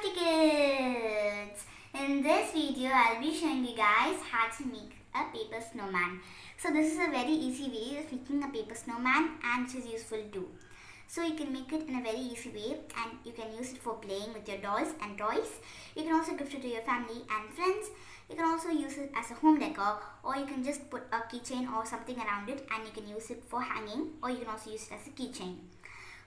Crafty Kids! In this video, I'll be showing you guys how to make a paper snowman. So this is a very easy way of making a paper snowman and it is useful too. So you can make it in a very easy way and you can use it for playing with your dolls and toys. You can also gift it to your family and friends. You can also use it as a home decor, or you can just put a keychain or something around it and you can use it for hanging, or you can also use it as a keychain.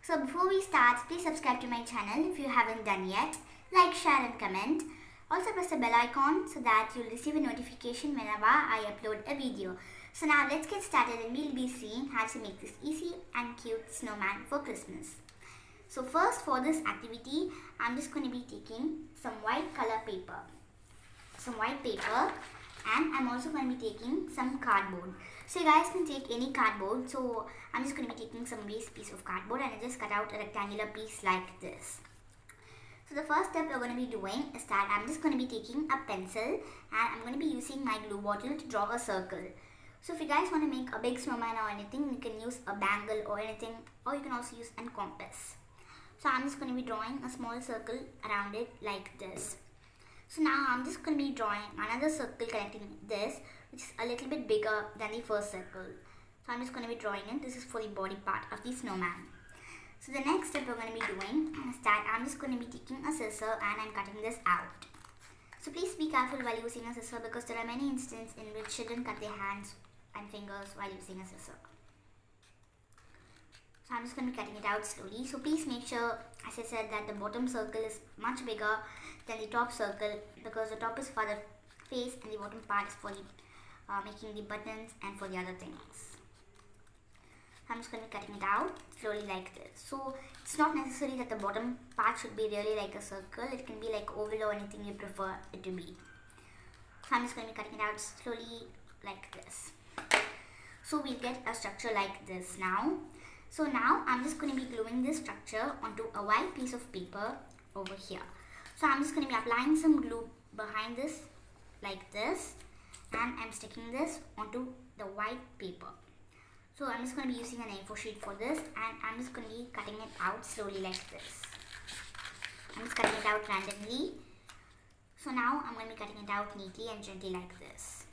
So before we start, please subscribe to my channel if you haven't done yet. Like, share and comment. Also press the bell icon so that you'll receive a notification whenever I upload a video. So now let's get started and we'll be seeing how to make this easy and cute snowman for Christmas. So first, for this activity, I'm just going to be taking some white color paper. And I'm also going to be taking some cardboard. So you guys can take any cardboard. So I'm just going to be taking some waste piece of cardboard and I just cut out a rectangular piece like this. So the first step we're going to be doing is that I'm just going to be taking a pencil and I'm going to be using my glue bottle to draw a circle. So if you guys want to make a big snowman or anything, you can use a bangle or anything, or you can also use a compass. So I'm just going to be drawing a small circle around it like this. So now I'm just going to be drawing another circle connecting this, which is a little bit bigger than the first circle. So I'm just going to be drawing it. This is for the body part of the snowman. So the next step we're going to be doing is that I'm just going to be taking a scissor and I'm cutting this out. So please be careful while using a scissor because there are many instances in which children cut their hands and fingers while using a scissor. So I'm just going to be cutting it out slowly. So please make sure, as I said, that the bottom circle is much bigger than the top circle because the top is for the face and the bottom part is for the making the buttons and for the other things. I'm just going to be cutting it out slowly like this. So it's not necessary that the bottom part should be really like a circle. It can be like oval or anything you prefer it to be. So I'm just going to be cutting it out slowly like this. So we'll get a structure like this now. So now I'm just going to be gluing this structure onto a white piece of paper over here. So I'm just going to be applying some glue behind this like this and I'm sticking this onto the white paper. So I'm just going to be using an A4 sheet for this and I'm just going to be cutting it out slowly like this. I'm just cutting it out randomly. So now I'm going to be cutting it out neatly and gently like this.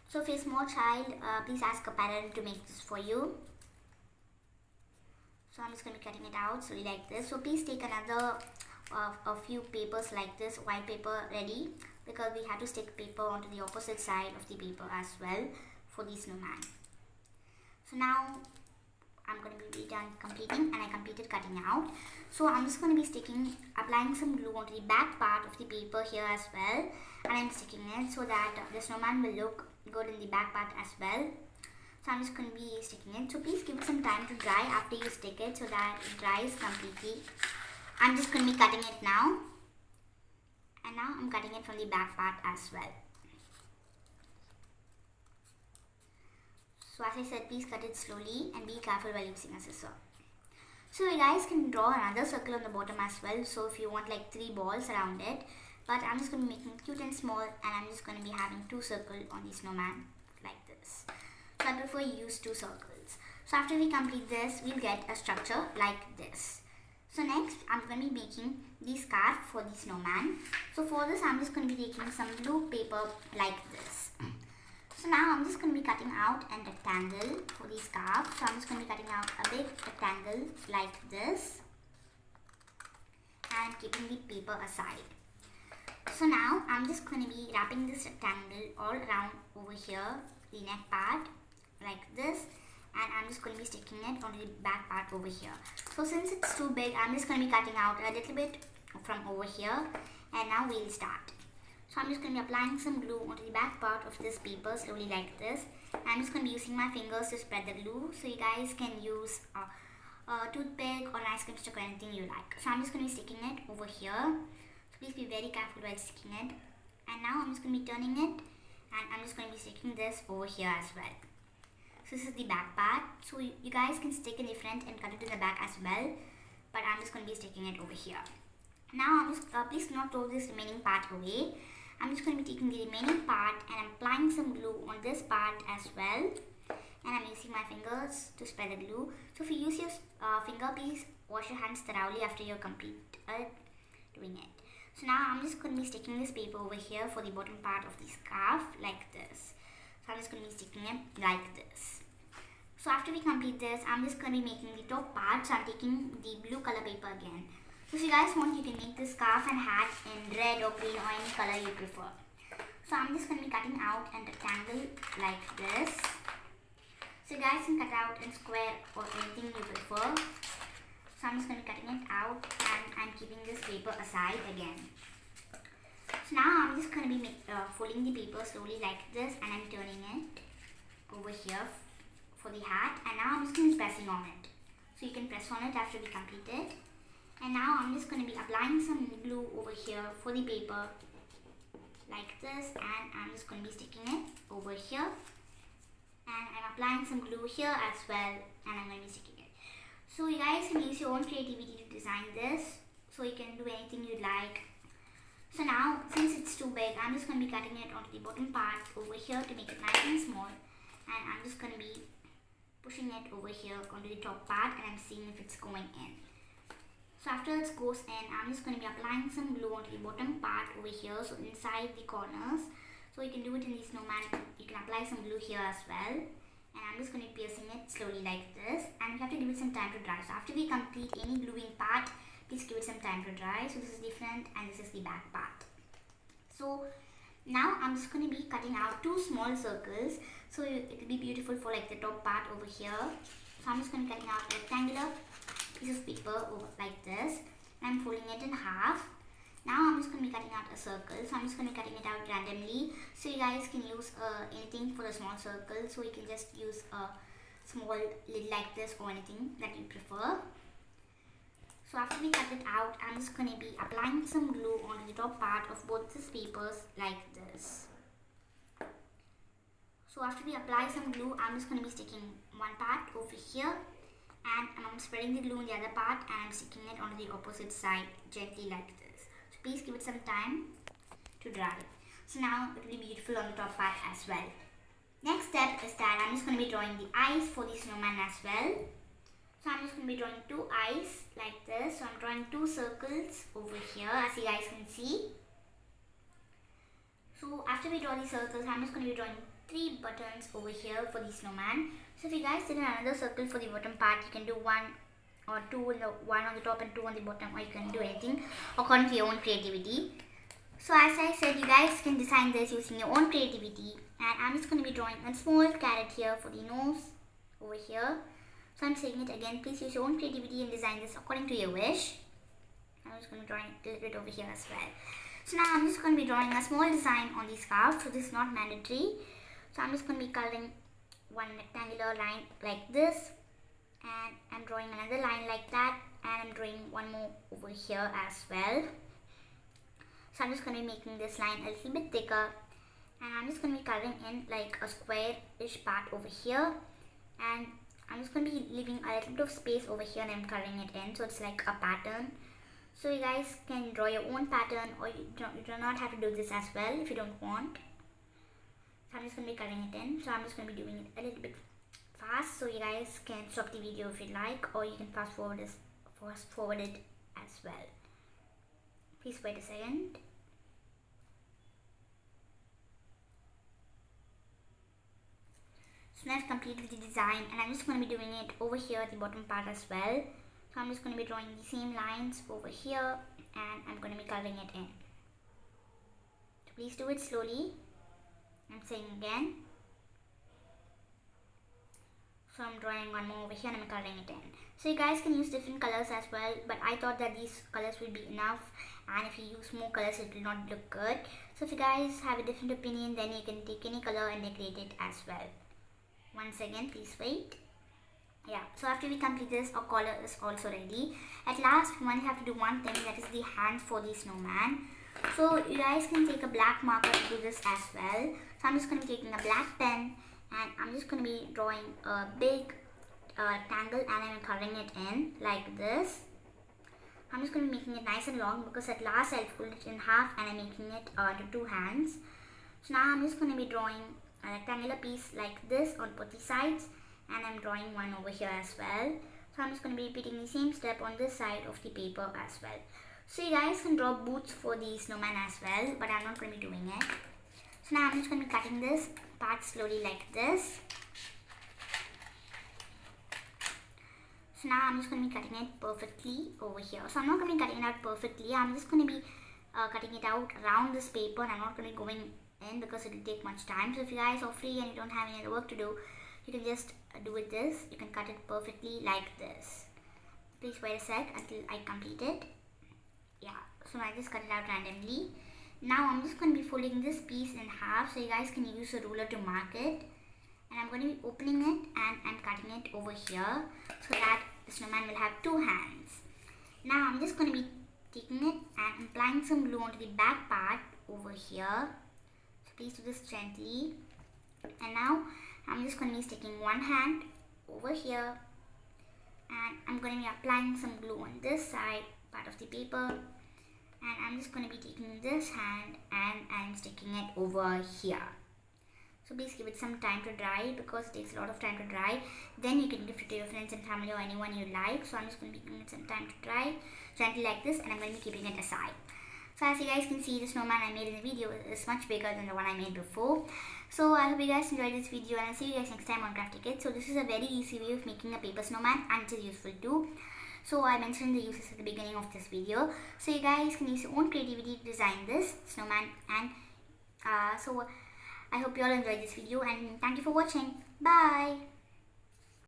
So if you're a small child, please ask a parent to make this for you. So I'm just going to be cutting it out slowly like this. So please take another a few papers like this, white paper ready, because we have to stick paper onto the opposite side of the paper as well for the snowman. So now I'm going to be done completing and I completed cutting out. So I'm just going to be applying some glue onto the back part of the paper here as well, and I'm sticking it so that the snowman will look good in the back part as well. So I'm just going to be sticking it. So please give it some time to dry after you stick it so that it dries completely. I'm just going to be cutting it now. And now I'm cutting it from the back part as well. So as I said, please cut it slowly and be careful while using a scissor. So you guys can draw another circle on the bottom as well. So if you want like 3 balls around it. But I'm just going to be making it cute and small and I'm just going to be having 2 circles on the snowman like this. So I prefer you use 2 circles. So after we complete this, we'll get a structure like this. So next, I'm going to be making the scarf for the snowman. So for this, I'm just going to be taking some blue paper like this. So now I'm just going to be cutting out a rectangle for the scarf. So I'm just going to be cutting out a big rectangle like this and keeping the paper aside. So now I'm just going to be wrapping this rectangle all around over here, the neck part like this, and I'm just going to be sticking it on the back part over here. So since it's too big, I'm just going to be cutting out a little bit from over here, and now we'll start. So I'm just going to be applying some glue onto the back part of this paper slowly like this. I'm just going to be using my fingers to spread the glue, so you guys can use a toothpick or an ice cream stick or anything you like. So I'm just going to be sticking it over here. Please be very careful while sticking it. And now I'm just going to be turning it and I'm just going to be sticking this over here as well. So this is the back part. So you guys can stick in the front and cut it in the back as well. But I'm just going to be sticking it over here. Now I'm just, please do not throw this remaining part away. I'm just going to be taking the remaining part and applying some glue on this part as well. and I'm using my fingers to spread the glue. So if you use your finger, please wash your hands thoroughly after you're complete doing it. So now I'm just going to be sticking this paper over here for the bottom part of the scarf like this. So I'm just going to be sticking it like this. So after we complete this, I'm just going to be making the top part. So I'm taking the blue color paper again. So if you guys want, you can make this scarf and hat in red or green or any color you prefer. So I'm just going to be cutting out a rectangle like this. So you guys can cut out in square or anything you prefer. So I'm just going to be cutting it out and I'm keeping this paper aside again. So now I'm just going to be folding the paper slowly like this, and I'm turning it over here for the hat, and now I'm just going to be pressing on it. So you can press on it after we complete it. And now I'm just going to be applying some glue over here for the paper like this, and I'm just going to be sticking it over here, and I'm applying some glue here as well, and I'm going to be sticking it. So you guys can use your own creativity to design this, so you can do anything you'd like. So now, since it's too big, I'm just going to be cutting it onto the bottom part over here to make it nice and small, and I'm just going to be pushing it over here onto the top part, and I'm seeing if it's going in. So after it goes in, I'm just going to be applying some glue onto the bottom part over here, so inside the corners. So you can do it in the snowman, you can apply some glue here as well. And I'm just going to be piercing it slowly like this, and we have to give it some time to dry. So after we complete any gluing part, please give it some time to dry. So this is the front and this is the back part. So now I'm just going to be cutting out two small circles, so it will be beautiful for like the top part over here. So I'm just going to be cutting out a rectangular piece of paper over like this, and I'm folding it in half. Now I'm just going to be cutting out a circle, so I'm just going to be cutting it out randomly. So you guys can use anything for a small circle, so you can just use a small lid like this or anything that you prefer. So after we cut it out, I'm just going to be applying some glue on the top part of both these papers like this. So after we apply some glue, I'm just going to be sticking one part over here, and I'm spreading the glue on the other part, and I'm sticking it on the opposite side gently like this. Please give it some time to dry. So now it will be beautiful on the top part as well. Next step is that I'm just going to be drawing the eyes for the snowman as well. So I'm just going to be drawing two eyes like this. So I'm drawing two circles over here, as you guys can see. So after we draw the circles, I'm just going to be drawing three buttons over here for the snowman. So if you guys did another circle for the bottom part, you can do one or two, one on the top and two on the bottom, or you can do anything according to your own creativity. So as I said, you guys can design this using your own creativity, and I'm just going to be drawing a small carrot here for the nose over here. So I'm saying it again, please use your own creativity and design this according to your wish. I'm just going to be drawing a little bit over here as well. So now I'm just going to be drawing a small design on the scarf, so this is not mandatory. So I'm just going to be coloring one rectangular line like this, and I'm drawing another line like that, and I'm drawing one more over here as well. So I'm just going to be making this line a little bit thicker, and I'm just going to be coloring in like a square-ish part over here, and I'm just going to be leaving a little bit of space over here, and I'm coloring it in, so it's like a pattern. So you guys can draw your own pattern, or you do not have to do this as well if you don't want. So I'm just going to be coloring it in, so I'm just going to be doing it a little bit fast, so you guys can stop the video if you like, or you can fast forward it as well. Please wait a second. So now I've completed the design, and I'm just going to be doing it over here at the bottom part as well. So I'm just going to be drawing the same lines over here, and I'm going to be coloring it in. So please do it slowly. I'm saying again. So I'm drawing one more over here, and I'm coloring it in. So you guys can use different colors as well, but I thought that these colors will be enough, and if you use more colors it will not look good. So if you guys have a different opinion, then you can take any color and decorate it as well. Once again, please wait. Yeah, so after we complete this, our collar is also ready. At last, we only have to do one thing, that is the hands for the snowman. So you guys can take a black marker to do this as well. So I'm just going to be taking a black pen, and I'm just going to be drawing a big rectangle, and I'm coloring it in like this. I'm just going to be making it nice and long, because at last I'll fold it in half, and I'm making it to two hands. So now I'm just going to be drawing a rectangular piece like this on both the sides, and I'm drawing one over here as well. So I'm just going to be repeating the same step on this side of the paper as well. So you guys can draw boots for the snowman as well, but I'm not going to be doing it. So now I'm just going to be cutting this part slowly like this. So now I'm just going to be cutting it perfectly over here. So I'm not going to be cutting it out perfectly. I'm just going to be cutting it out around this paper, and I'm not going to be going in because it will take much time. So if you guys are free and you don't have any other work to do, you can just do it this. You can cut it perfectly like this. Please wait a sec until I complete it. Yeah, so I just cut it out randomly. Now I'm just going to be folding this piece in half so you guys can use a ruler to mark it. And I'm going to be opening it and I'm cutting it over here so that the snowman will have two hands. Now I'm just going to be taking it and applying some glue onto the back part over here. So please do this gently. And now I'm just going to be sticking one hand over here and I'm going to be applying some glue on this side part of the paper, and I'm just going to be taking this hand and I'm sticking it over here. So please give it some time to dry because it takes a lot of time to dry. Then you can gift it to your friends and family or anyone you like. So I'm just going to be giving it some time to dry gently like this, and I'm going to be keeping it aside. So as you guys can see, the snowman I made in the video is much bigger than the one I made before. So I hope you guys enjoyed this video, and I'll see you guys next time on Crafty Kids. So this is a very easy way of making a paper snowman, and it is useful too. So I mentioned the uses at the beginning of this video. So you guys can use your own creativity to design this snowman, and so I hope you all enjoyed this video, and thank you for watching. Bye.